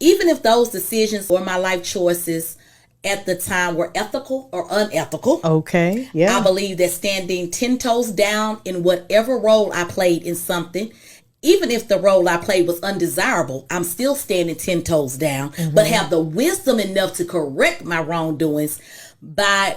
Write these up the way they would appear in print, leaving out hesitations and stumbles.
Even if those decisions or my life choices at the time were ethical or unethical. Okay. Yeah. I believe that standing 10 toes down in whatever role I played in something, even if the role I played was undesirable, I'm still standing 10 toes down, but have the wisdom enough to correct my wrongdoings by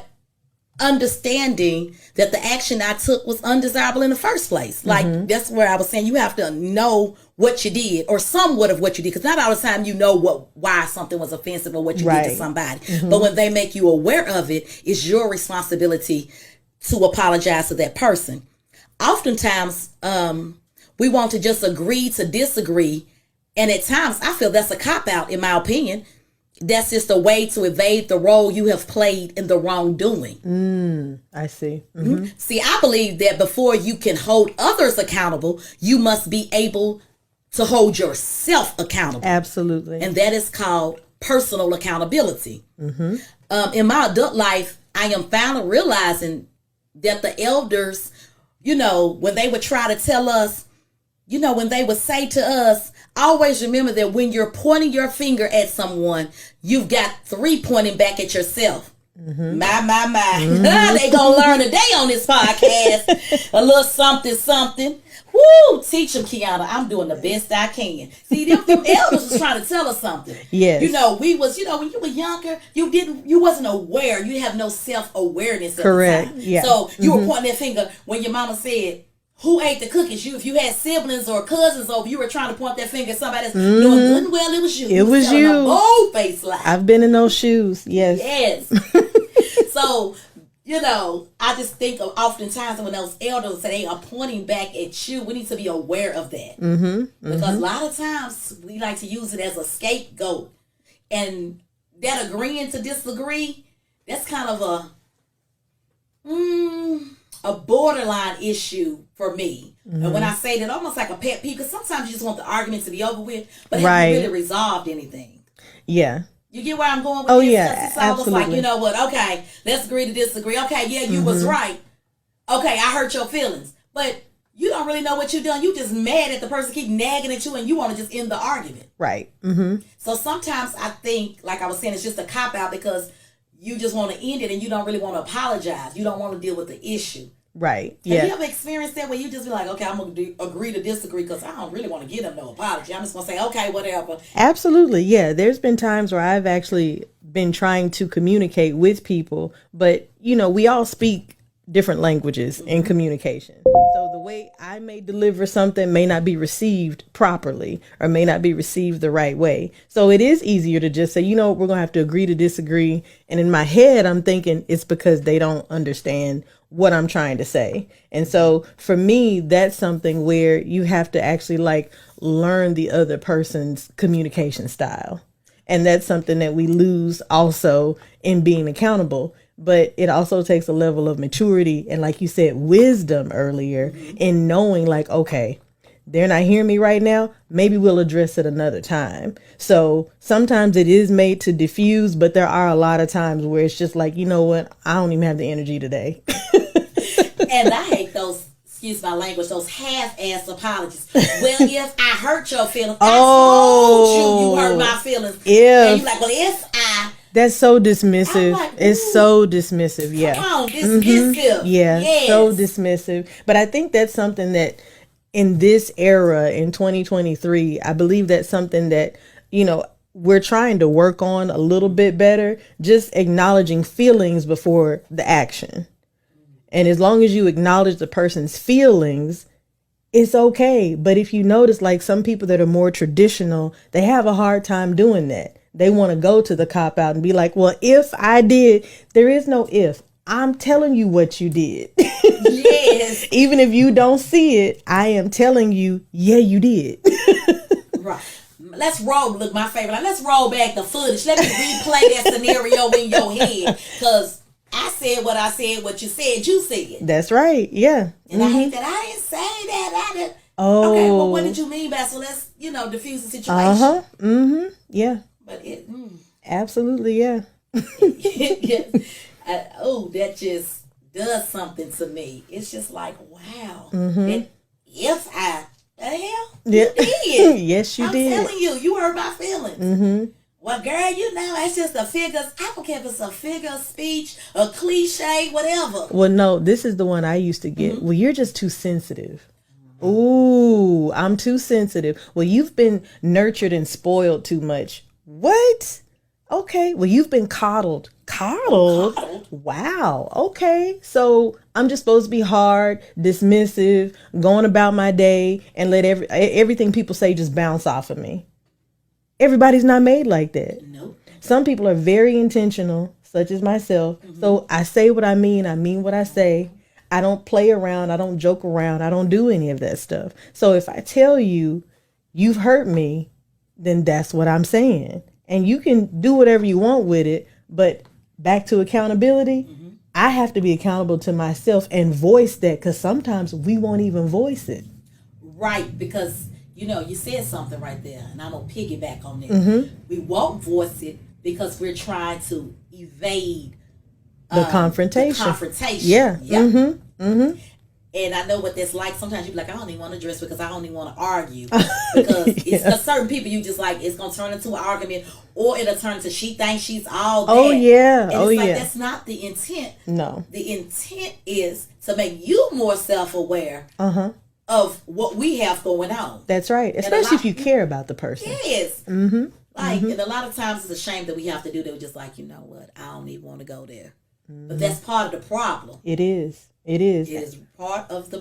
understanding that the action I took was undesirable in the first place. Like, that's where I was saying you have to know what you did, or somewhat of what you did, because not all the time you know why something was offensive or what you did to somebody. But when they make you aware of it, it's your responsibility to apologize to that person. Oftentimes, we want to just agree to disagree, and at times I feel that's a cop-out, in my opinion. That's just a way to evade the role you have played in the wrongdoing. I see. See, I believe that before you can hold others accountable, you must be able to hold yourself accountable. Absolutely. And that is called personal accountability. In my adult life, I am finally realizing that the elders, when they would try to tell us, when they would say to us, always remember that when you're pointing your finger at someone, you've got 3 pointing back at yourself. My. They gonna learn today on this podcast. A little something. Woo! Teach them, Qiana. I'm doing the best I can. See, them elders was trying to tell us something. Yes. We was, when you were younger, you wasn't aware. You have no self-awareness at Correct. the time. Yeah. So you were pointing that finger when your mama said, who ate the cookies? If you had siblings or cousins over, you were trying to point that finger at somebody else, knowing good and well it was you. It was you. A bold face lie. I've been in those shoes. Yes. Yes. So, I just think of oftentimes when those elders say they are pointing back at you, we need to be aware of that. Because a lot of times we like to use it as a scapegoat. And that agreeing to disagree, that's kind of a borderline issue for me. And when I say that, almost like a pet peeve, because sometimes you just want the argument to be over with, but it hasn't really resolved anything. Yeah. You get where I'm going with this? Oh, this? yeah, It's almost absolutely. like, you know what, okay, let's agree to disagree. Okay, yeah, you was right. Okay, I hurt your feelings. But you don't really know what you're doing. You just mad at the person, keep nagging at you, and you want to just end the argument. Right. So sometimes I think, like I was saying, it's just a cop-out because you just want to end it and you don't really want to apologize. You don't want to deal with the issue. Right. Have you ever experienced that where you just be like, okay, I'm going to agree to disagree because I don't really want to give them no apology. I'm just going to say, okay, whatever. Absolutely. Yeah. There's been times where I've actually been trying to communicate with people, but, we all speak different languages in communication. So the way I may deliver something may not be received properly or may not be received the right way. So it is easier to just say, we're going to have to agree to disagree. And in my head, I'm thinking it's because they don't understand what I'm trying to say. And so for me, that's something where you have to actually learn the other person's communication style. And that's something that we lose also in being accountable. But it also takes a level of maturity and, like you said, wisdom earlier in knowing okay, they're not hearing me right now. Maybe we'll address it another time. So sometimes it is made to diffuse, but there are a lot of times where it's just like, you know what? I don't even have the energy today. And I hate those, excuse my language, those half-ass apologies. Well, if I hurt your feelings, I told you hurt my feelings. And you're like, well, if I... That's so dismissive. Like, it's so dismissive. Yeah. Come on, dismissive. Yeah. Yes. So dismissive. But I think that's something that in this era, in 2023, I believe that's something that, we're trying to work on a little bit better, just acknowledging feelings before the action. And as long as you acknowledge the person's feelings, it's okay. But if you notice, some people that are more traditional, they have a hard time doing that. They want to go to the cop out and be like, well, if I did, there is no if. I'm telling you what you did. Yes. Even if you don't see it, I am telling you, yeah, you did. Right. Let's roll. Look, my favorite. Let's roll back the footage. Let me replay that scenario in your head. Because I said what I said, what you said. That's right. Yeah. And I hate that I didn't say that. I didn't. Oh. Okay, well, what did you mean by that? So let's, diffuse the situation. Yeah. But it... Absolutely, yeah. That just does something to me. It's just like, wow. And if I The hell? Yeah. You did. Yes, you I'm did. telling you, you hurt my feelings. Mm-hmm. Well, girl, you know, it's just a figure. I don't care if it's a figure of speech, a cliche, whatever. Well, no, this is the one I used to get. Mm-hmm. Well, you're just too sensitive. Ooh, I'm too sensitive. Well, you've been nurtured and spoiled too much. What? Okay. Well, you've been coddled. Coddled? Wow. Okay. So I'm just supposed to be hard, dismissive, going about my day, and let everything people say just bounce off of me. Everybody's not made like that. Nope. Some people are very intentional, such as myself. So I say what I mean what I say. I don't play around, I don't joke around, I don't do any of that stuff. So if I tell you you've hurt me, then that's what I'm saying. And you can do whatever you want with it, but back to accountability, I have to be accountable to myself and voice that, because sometimes we won't even voice it. Right, because you know, you said something right there, and I'm going to piggyback on this. We won't voice it because we're trying to evade The confrontation. Yeah. And I know what that's like. Sometimes you be like, I don't even want to address because I don't even want to argue. Because it's for certain people, you just like, it's going to turn into an argument, or it'll turn into she thinks she's all that. Oh, yeah. And it's like, that's not the intent. No. The intent is to make you more self-aware of what we have going on. That's right. Especially if you care about the person. Yes. Like, and a lot of times it's a shame that we have to do that. We're just like, you know what? I don't even want to go there. But that's part of the problem. It is. It is. It is part of the